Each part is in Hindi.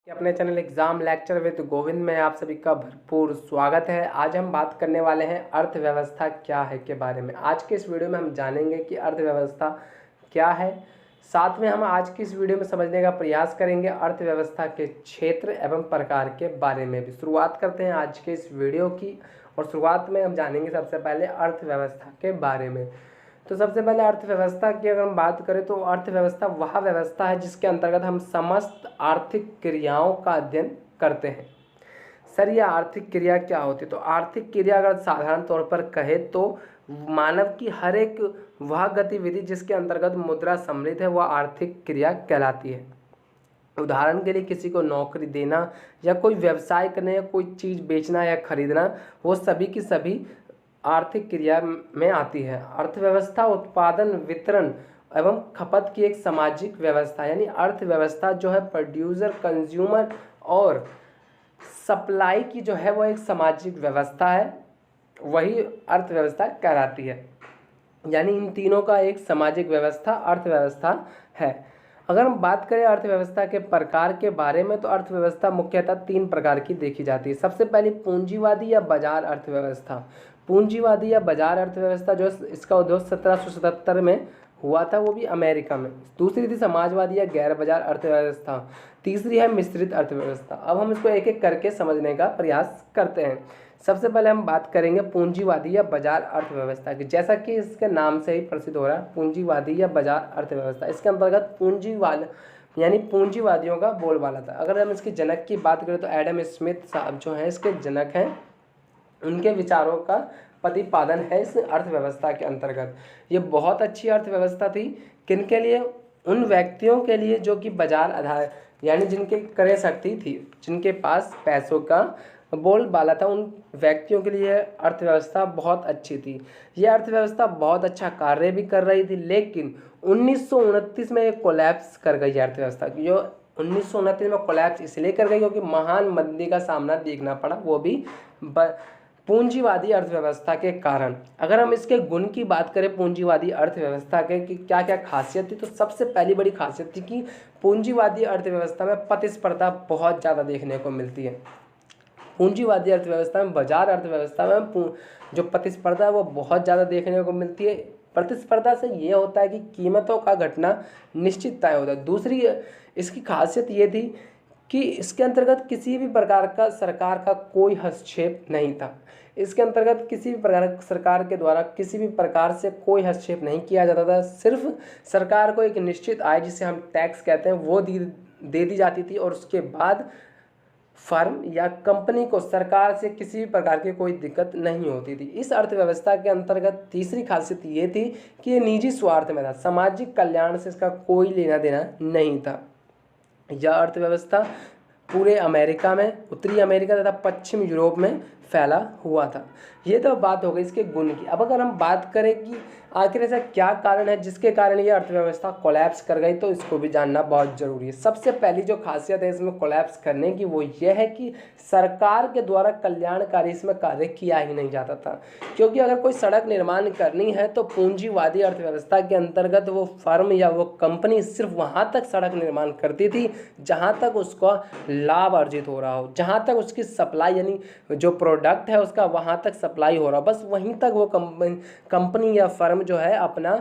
कि अपने channel exam lecture with Govind में आप सभी का भरपूर स्वागत है। आज हम बात करने वाले हैं अर्थव्यवस्था क्या है के बारे में। आज के इस वीडियो में हम जानेंगे कि अर्थव्यवस्था क्या है। साथ में हम आज की इस वीडियो में समझने का प्रयास करेंगे अर्थव्यवस्था के क्षेत्र एवं प्रकार के बारे में भी। शुरुआत करते हैं आज के इस वीडियो की और शुरुआत में हम जानेंगे सबसे पहले अर्थव्यवस्था के बारे में। तो सबसे पहले अर्थव्यवस्था की अगर हम बात करें तो अर्थव्यवस्था वह व्यवस्था है जिसके अंतर्गत हम समस्त आर्थिक क्रियाओं का अध्ययन करते हैं। सर ये आर्थिक क्रिया क्या होती है? तो आर्थिक क्रिया अगर साधारण तौर पर कहे तो मानव की हर एक वह गतिविधि जिसके अंतर्गत मुद्रा सम्मिलित है वह आर्थिक क्रिया कहलाती है। उदाहरण के लिए किसी को नौकरी देना या कोई व्यवसाय करना या कोई चीज़ बेचना या खरीदना, वो सभी की सभी आर्थिक क्रिया में आती है। अर्थव्यवस्था उत्पादन, वितरण एवं खपत की एक सामाजिक व्यवस्था, यानी अर्थव्यवस्था जो है प्रोड्यूसर, कंज्यूमर और सप्लाई की जो है वो एक सामाजिक व्यवस्था है, वही अर्थव्यवस्था कहलाती है। यानी इन तीनों का एक सामाजिक व्यवस्था अर्थव्यवस्था है। अगर हम बात करें अर्थव्यवस्था के प्रकार के बारे में तो अर्थव्यवस्था मुख्यतः तीन प्रकार की देखी जाती है। सबसे पहली पूंजीवादी या बाजार अर्थव्यवस्था। पूंजीवादी या बाजार अर्थव्यवस्था जो इसका उद्भव 1777 में हुआ था, वो भी अमेरिका में। दूसरी थी समाजवादी या गैर बाजार अर्थव्यवस्था। तीसरी है मिश्रित अर्थव्यवस्था। अब हम इसको एक एक करके समझने का प्रयास करते हैं। सबसे पहले हम बात करेंगे पूंजीवादी या बाजार अर्थव्यवस्था की। जैसा कि इसके नाम से ही प्रसिद्ध हो रहा है, पूंजीवादी या बाजार अर्थव्यवस्था। इसके अंतर्गत पूंजीवाद यानी पूंजीवादियों का बोलबाला था। अगर हम इसके जनक की बात करें तो एडम स्मिथ साहब जो हैं इसके जनक हैं। उनके विचारों का प्रतिपादन है इस अर्थव्यवस्था के अंतर्गत। ये बहुत अच्छी अर्थव्यवस्था थी। किनके लिए? उन व्यक्तियों के लिए जो कि बाजार आधार यानी जिनके क्रय शक्ति थी, जिनके पास पैसों का बोलबाला था, उन व्यक्तियों के लिए अर्थव्यवस्था बहुत अच्छी थी। यह अर्थव्यवस्था बहुत अच्छा कार्य भी कर रही थी, लेकिन 1929 में एक कोलैप्स कर गई अर्थव्यवस्था। जो 1929 में कोलैप्स इसलिए कर गई क्योंकि महान मंदी का सामना देखना पड़ा, वो भी पूंजीवादी अर्थव्यवस्था के कारण। अगर हम इसके गुण की बात करें पूंजीवादी अर्थव्यवस्था के कि क्या क्या खासियत थी, तो सबसे पहली बड़ी खासियत थी कि पूंजीवादी अर्थव्यवस्था में प्रतिस्पर्धा बहुत ज़्यादा देखने को मिलती है। पूंजीवादी अर्थव्यवस्था में, बाजार अर्थव्यवस्था में जो प्रतिस्पर्धा है वो बहुत ज़्यादा देखने को मिलती है। प्रतिस्पर्धा से ये होता है कि कीमतों का घटना निश्चित तय होता है। दूसरी इसकी खासियत ये थी कि इसके अंतर्गत किसी भी प्रकार का सरकार का कोई हस्तक्षेप नहीं था। इसके अंतर्गत किसी भी प्रकार सरकार के द्वारा किसी भी प्रकार से कोई हस्तक्षेप नहीं किया जाता था। सिर्फ सरकार को एक निश्चित आय, जिसे हम टैक्स कहते हैं, वो दे दी जाती थी और उसके बाद फर्म या कंपनी को सरकार से किसी भी प्रकार की कोई दिक्कत नहीं होती थी। इस अर्थव्यवस्था के अंतर्गत तीसरी खासियत ये थी कि ये निजी स्वार्थ में था, सामाजिक कल्याण से इसका कोई लेना देना नहीं था। यह अर्थव्यवस्था पूरे अमेरिका में, उत्तरी अमेरिका तथा पश्चिम यूरोप में फैला हुआ था। ये तो बात हो गई इसके गुण की। अब अगर हम बात करें कि आखिर ऐसा क्या कारण है जिसके कारण ये अर्थव्यवस्था कोलैप्स कर गई, तो इसको भी जानना बहुत ज़रूरी है। सबसे पहली जो खासियत है इसमें कोलैप्स करने की, वो ये है कि सरकार के द्वारा कल्याणकारी इसमें कार्य किया ही नहीं जाता था। क्योंकि अगर कोई सड़क निर्माण करनी है तो पूंजीवादी अर्थव्यवस्था के अंतर्गत वो फर्म या वो कंपनी सिर्फ वहाँ तक सड़क निर्माण करती थी जहाँ तक उसका लाभ अर्जित हो रहा हो, जहाँ तक उसकी सप्लाई यानी जो प्रोडक्ट है उसका वहाँ तक सप्लाई हो रहा हो, बस वहीं तक वो कंपनी या फर्म जो है अपना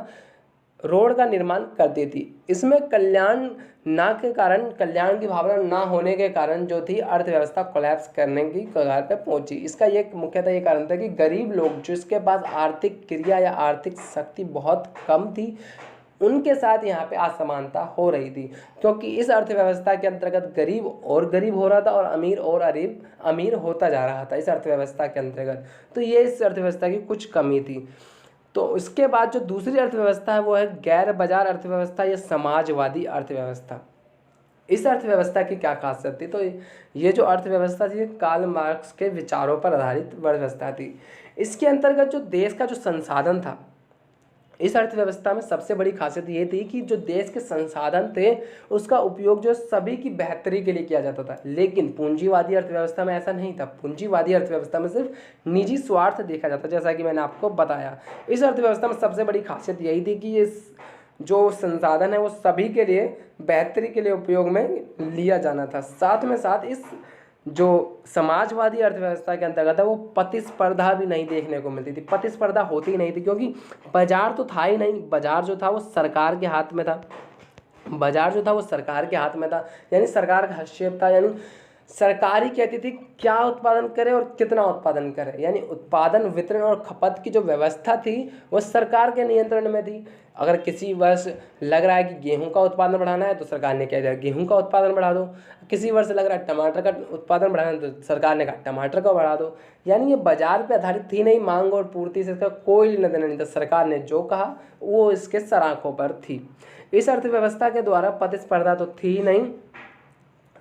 रोड का निर्माण करती थी। इसमें कल्याण ना के कारण, कल्याण की भावना ना होने के कारण जो थी अर्थव्यवस्था कोलैप्स करने की कगार पर पहुंची। इसका ये मुख्यतः ये कारण था कि गरीब लोग जिसके पास आर्थिक क्रिया या आर्थिक शक्ति बहुत कम थी, उनके साथ यहाँ पे असमानता हो रही थी। क्योंकि इस अर्थव्यवस्था के अंतर्गत गरीब और गरीब हो रहा था और अमीर और अमीर होता जा रहा था इस अर्थव्यवस्था के अंतर्गत। तो ये इस अर्थव्यवस्था की कुछ कमी थी। तो इसके बाद जो दूसरी अर्थव्यवस्था है वो है गैर बाजार अर्थव्यवस्था या समाजवादी अर्थव्यवस्था। इस अर्थव्यवस्था की क्या खासियत थी? तो ये जो अर्थव्यवस्था थी कार्ल मार्क्स के विचारों पर आधारित व्यवस्था थी। इसके अंतर्गत जो देश का जो संसाधन था, इस अर्थव्यवस्था में सबसे बड़ी खासियत ये थी कि जो देश के संसाधन थे उसका उपयोग जो सभी की बेहतरी के लिए किया जाता था। लेकिन पूंजीवादी अर्थव्यवस्था में ऐसा नहीं था। पूंजीवादी अर्थव्यवस्था में सिर्फ निजी स्वार्थ देखा जाता, जैसा कि मैंने आपको बताया। इस अर्थव्यवस्था में सबसे बड़ी खासियत यही थी कि ये जो संसाधन है वो सभी के लिए बेहतरी के लिए उपयोग में लिया जाना था। साथ में साथ इस जो समाजवादी अर्थव्यवस्था के अंतर्गत है वो प्रतिस्पर्धा भी नहीं देखने को मिलती थी, प्रतिस्पर्धा होती ही नहीं थी, क्योंकि बाजार तो था ही नहीं। बाजार जो था वो सरकार के हाथ में था, बाजार जो था वो सरकार के हाथ में था, यानी सरकार का हस्तक्षेप था। यानी सरकार ही कहती थी क्या उत्पादन करे और कितना उत्पादन करे, यानी उत्पादन, वितरण और खपत की जो व्यवस्था थी वो सरकार के नियंत्रण में थी। अगर किसी वर्ष लग रहा है कि गेहूं का उत्पादन बढ़ाना है तो सरकार ने कह दिया गेहूं का उत्पादन बढ़ा दो, किसी वर्ष लग रहा है टमाटर का उत्पादन बढ़ाना है तो सरकार ने कहा टमाटर का बढ़ा दो। यानी ये बाजार पे आधारित थी नहीं, मांग और पूर्ति से इसका कोई लेना देना नहीं था। सरकार ने जो कहा वो इसके सराखों पर थी। इस अर्थव्यवस्था के द्वारा प्रतिस्पर्धा तो थी ही नहीं,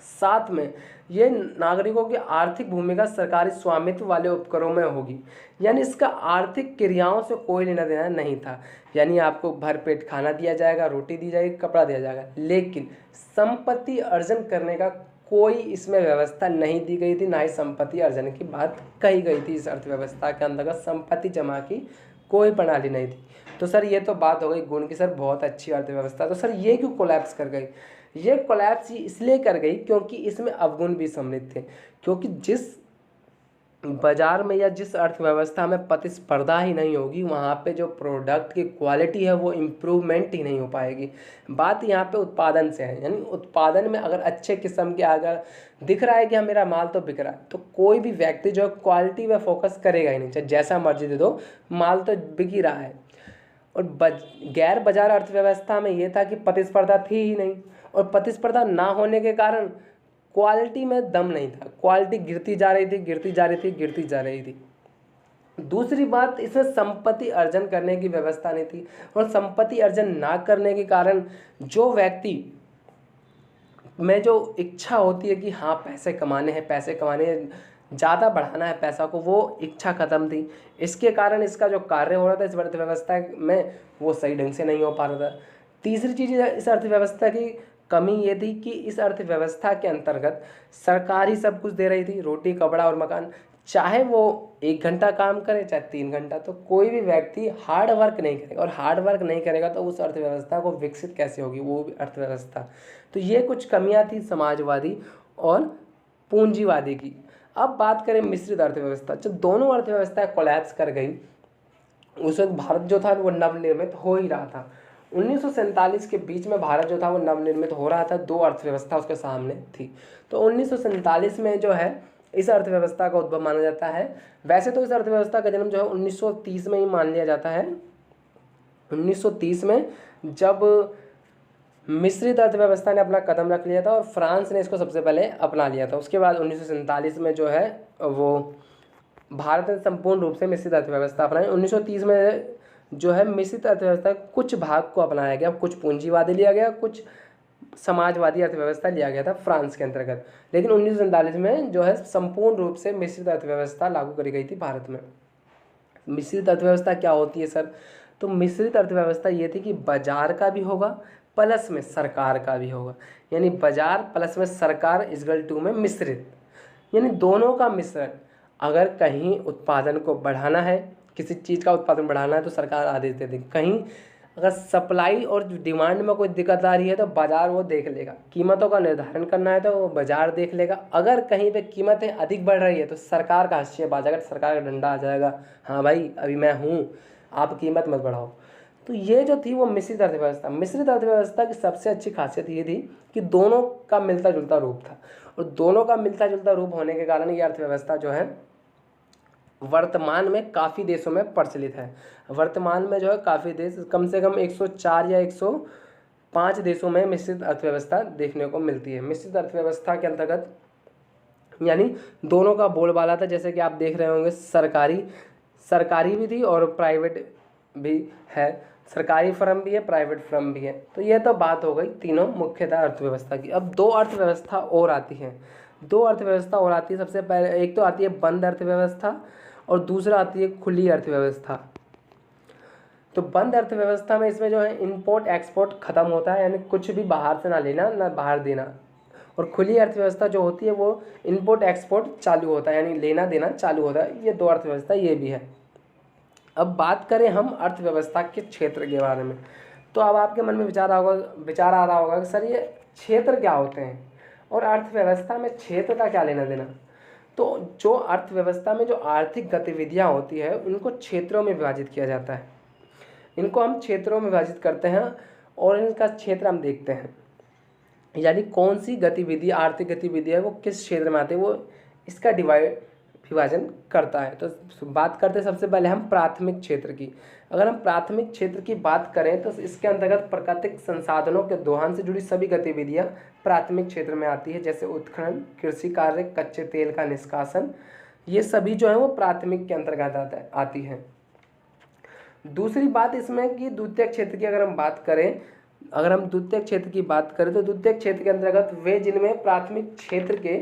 साथ में ये नागरिकों की आर्थिक भूमिका सरकारी स्वामित्व वाले उपकरणों में होगी, यानी इसका आर्थिक क्रियाओं से कोई लेना देना नहीं था। यानी आपको भरपेट खाना दिया जाएगा, रोटी दी जाएगी, कपड़ा दिया जाएगा, लेकिन संपत्ति अर्जन करने का कोई इसमें व्यवस्था नहीं दी गई थी, ना ही संपत्ति अर्जन की बात कही गई थी। इस अर्थव्यवस्था के अंतर्गत संपत्ति जमा की कोई प्रणाली नहीं थी। तो सर ये तो बात हो गई गुण की, सर बहुत अच्छी अर्थव्यवस्था। तो सर ये क्यों कोलैप्स कर गई? ये कोलैप्स इसलिए कर गई क्योंकि इसमें अवगुण भी सम्मिलित थे। क्योंकि जिस बाजार में या जिस अर्थव्यवस्था में प्रतिस्पर्धा ही नहीं होगी, वहाँ पे जो प्रोडक्ट की क्वालिटी है वो इम्प्रूवमेंट ही नहीं हो पाएगी। बात यहाँ पे उत्पादन से है, यानी उत्पादन में अगर अच्छे किस्म के अगर दिख रहा है कि हाँ मेरा माल तो बिक रहा है, तो कोई भी व्यक्ति जो है क्वालिटी पे फोकस करेगा ही नहीं, चाहे जैसा मर्जी दे दो, माल तो बिक ही रहा है। और गैर बाजार अर्थव्यवस्था में ये था कि प्रतिस्पर्धा थी ही नहीं, और प्रतिस्पर्धा ना होने के कारण क्वालिटी में दम नहीं था, क्वालिटी गिरती जा रही थी, गिरती जा रही थी, गिरती जा रही थी। दूसरी बात, इसमें संपत्ति अर्जन करने की व्यवस्था नहीं थी, और संपत्ति अर्जन ना करने के कारण जो व्यक्ति में जो इच्छा होती है कि हाँ पैसे कमाने हैं, पैसे कमाने हैं, ज़्यादा बढ़ाना है पैसा को, वो इच्छा खत्म थी। इसके कारण इसका जो कार्य हो रहा था इस अर्थव्यवस्था में वो सही ढंग से नहीं हो पा रहा था। तीसरी चीज़ इस अर्थव्यवस्था की कमी ये थी कि इस अर्थव्यवस्था के अंतर्गत सरकार ही सब कुछ दे रही थी, रोटी, कपड़ा और मकान। चाहे वो 1 घंटा काम करे चाहे 3 घंटा, तो कोई भी व्यक्ति हार्ड वर्क नहीं करेगा, और हार्ड वर्क नहीं करेगा तो उस अर्थव्यवस्था को विकसित कैसे होगी वो अर्थव्यवस्था। तो ये कुछ कमियां थी समाजवादी और पूंजीवादी की। अब बात करें मिश्रित अर्थव्यवस्था, जब दोनों अर्थव्यवस्था कोलैप्स कर गई उस वक्त भारत जो था वो नवनिर्मित हो ही रहा था। 1947 के बीच में भारत जो था वो नवनिर्मित हो रहा था, 2 अर्थव्यवस्था उसके सामने थी। तो 1947 में जो है इस अर्थव्यवस्था का उद्भव माना जाता है। वैसे तो इस अर्थव्यवस्था का जन्म जो है 1930 में ही मान लिया जाता है। 1930 में जब मिश्रित अर्थव्यवस्था ने अपना कदम रख लिया था और फ्रांस ने इसको सबसे पहले अपना लिया था। उसके बाद 1947 में जो है वो भारत ने संपूर्ण रूप से मिश्रित अर्थव्यवस्था अपनाई। 1930 में जो है मिश्रित अर्थव्यवस्था कुछ भाग को अपनाया गया, कुछ पूंजीवादी लिया गया, कुछ समाजवादी अर्थव्यवस्था लिया गया था फ्रांस के अंतर्गत। लेकिन 1947 में जो है संपूर्ण रूप से मिश्रित अर्थव्यवस्था लागू करी गई थी भारत में। मिश्रित अर्थव्यवस्था क्या होती है सर? तो मिश्रित अर्थव्यवस्था ये थी कि बाजार का भी होगा प्लस में सरकार का भी होगा, यानी बाजार प्लस में सरकार इक्वल टू में मिश्रित, यानी दोनों का मिश्रण। अगर कहीं उत्पादन को बढ़ाना है, किसी चीज़ का उत्पादन बढ़ाना है तो सरकार आदेश दे देगी। कहीं अगर सप्लाई और डिमांड में कोई दिक्कत आ रही है तो बाजार वो देख लेगा। कीमतों का निर्धारण करना है तो वो बाजार देख लेगा। अगर कहीं पे कीमतें अधिक बढ़ रही है तो सरकार का हस्तक्षेप आ जाएगा, सरकार का डंडा आ जाएगा, हाँ भाई अभी मैं हूँ, आप कीमत मत बढ़ाओ। तो ये जो थी वो मिश्रित अर्थव्यवस्था। मिश्रित अर्थव्यवस्था की सबसे अच्छी खासियत ये थी कि दोनों का मिलता जुलता रूप था, और दोनों का मिलता जुलता रूप होने के कारण ये अर्थव्यवस्था जो है वर्तमान में काफ़ी देशों में प्रचलित है। वर्तमान में जो है काफ़ी देश, कम से कम 104 या 105 देशों में मिश्रित अर्थव्यवस्था देखने को मिलती है। मिश्रित अर्थव्यवस्था के अंतर्गत यानी दोनों का बोलबाला था। जैसे कि आप देख रहे होंगे सरकारी भी थी और प्राइवेट भी है, सरकारी फर्म भी है, प्राइवेट फर्म भी है। तो यह तो बात हो गई तीनों मुख्यतः अर्थव्यवस्था की। अब 2 अर्थव्यवस्था और आती हैं, 2 अर्थव्यवस्था और आती है। सबसे पहले एक तो आती है बंद अर्थव्यवस्था और दूसरा आती है खुली अर्थव्यवस्था। तो बंद अर्थव्यवस्था में इसमें जो है इंपोर्ट एक्सपोर्ट खत्म होता है, यानी कुछ भी बाहर से ना लेना ना बाहर देना। और खुली अर्थव्यवस्था जो होती है वो इंपोर्ट एक्सपोर्ट चालू होता है, यानी लेना देना चालू होता है। ये 2 अर्थव्यवस्था ये भी है। अब बात करें हम अर्थव्यवस्था के क्षेत्र के बारे में, तो अब आपके मन में विचार आ रहा होगा कि सर ये क्षेत्र क्या होते हैं और अर्थव्यवस्था में क्षेत्र का क्या लेना देना। तो जो अर्थव्यवस्था में जो आर्थिक गतिविधियां होती है उनको क्षेत्रों में विभाजित किया जाता है। इनको हम क्षेत्रों में विभाजित करते हैं और इनका क्षेत्र हम देखते हैं, यानी कौन सी गतिविधि आर्थिक गतिविधि है वो किस क्षेत्र में आती है, वो इसका विभाजन करता है। तो बात करते हैं सबसे पहले हम प्राथमिक क्षेत्र की। अगर हम प्राथमिक क्षेत्र की बात करें तो इसके अंतर्गत प्राकृतिक संसाधनों के दोहन से जुड़ी सभी गतिविधियां प्राथमिक क्षेत्र में आती है, जैसे उत्खनन, कृषि कार्य, कच्चे तेल का निष्कासन, ये सभी जो है वो प्राथमिक के अंतर्गत आती है। दूसरी बात इसमें कि द्वितीयक क्षेत्र की अगर हम बात करें, अगर हम द्वितीयक क्षेत्र की बात करें तो द्वितीयक क्षेत्र के अंतर्गत वे जिनमें प्राथमिक क्षेत्र के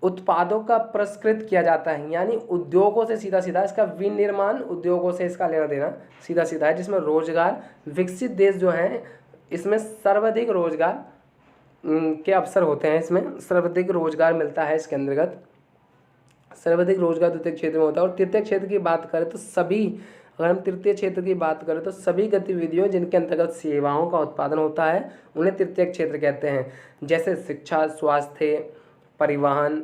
उत्पादों का पुरस्कृत किया जाता है, यानी उद्योगों से सीधा सीधा इसका विनिर्माण उद्योगों से इसका लेना देना सीधा सीधा है, जिसमें रोजगार विकसित देश जो हैं इसमें सर्वाधिक रोजगार के अवसर होते हैं, इसमें सर्वाधिक रोजगार मिलता है। इसके अंतर्गत सर्वाधिक रोजगार द्वितीय क्षेत्र में होता है। और तृतीय क्षेत्र की बात करें तो सभी, अगर हम तृतीय क्षेत्र की बात करें तो सभी गतिविधियों जिनके अंतर्गत सेवाओं का उत्पादन होता है उन्हें तृतीय क्षेत्र कहते हैं, जैसे शिक्षा, स्वास्थ्य, परिवहन,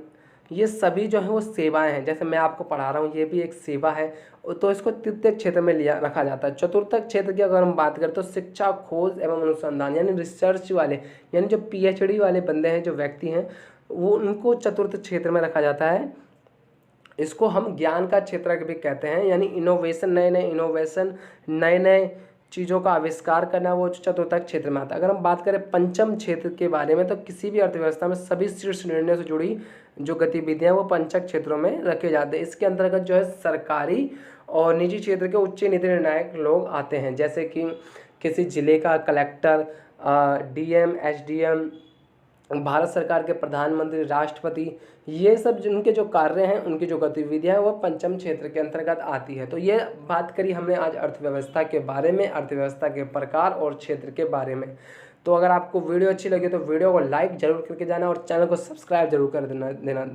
ये सभी जो है वो सेवाएं हैं। जैसे मैं आपको पढ़ा रहा हूँ, ये भी एक सेवा है, तो इसको तृतीय क्षेत्र में लिया रखा जाता है। चतुर्थक क्षेत्र की अगर हम बात करें तो शिक्षा, खोज एवं अनुसंधान, यानी रिसर्च वाले, यानी जो PhD वाले बंदे हैं, जो व्यक्ति हैं, वो उनको चतुर्थ क्षेत्र में रखा जाता है। इसको हम ज्ञान का क्षेत्र भी कहते हैं, यानी इनोवेशन, नए नए चीज़ों का आविष्कार करना, वो चतुर्थक क्षेत्र में आता है। अगर हम बात करें पंचम क्षेत्र के बारे में तो किसी भी अर्थव्यवस्था में सभी शीर्ष निर्णयों से जुड़ी जो गतिविधियां वो पंचक क्षेत्रों में रखे जाते हैं। इसके अंतर्गत जो है सरकारी और निजी क्षेत्र के उच्च नीति निर्णायक लोग आते हैं, जैसे कि किसी जिले का कलेक्टर, DM, SDM, भारत सरकार के प्रधानमंत्री, राष्ट्रपति, ये सब जिनके जो कार्य हैं, उनकी जो गतिविधियां हैं वो पंचम क्षेत्र के अंतर्गत आती है। तो ये बात करी हमने आज अर्थव्यवस्था के बारे में, अर्थव्यवस्था के प्रकार और क्षेत्र के बारे में। तो अगर आपको वीडियो अच्छी लगी तो वीडियो को लाइक जरूर करके जाना और चैनल को सब्सक्राइब जरूर कर देना। धन्यवाद।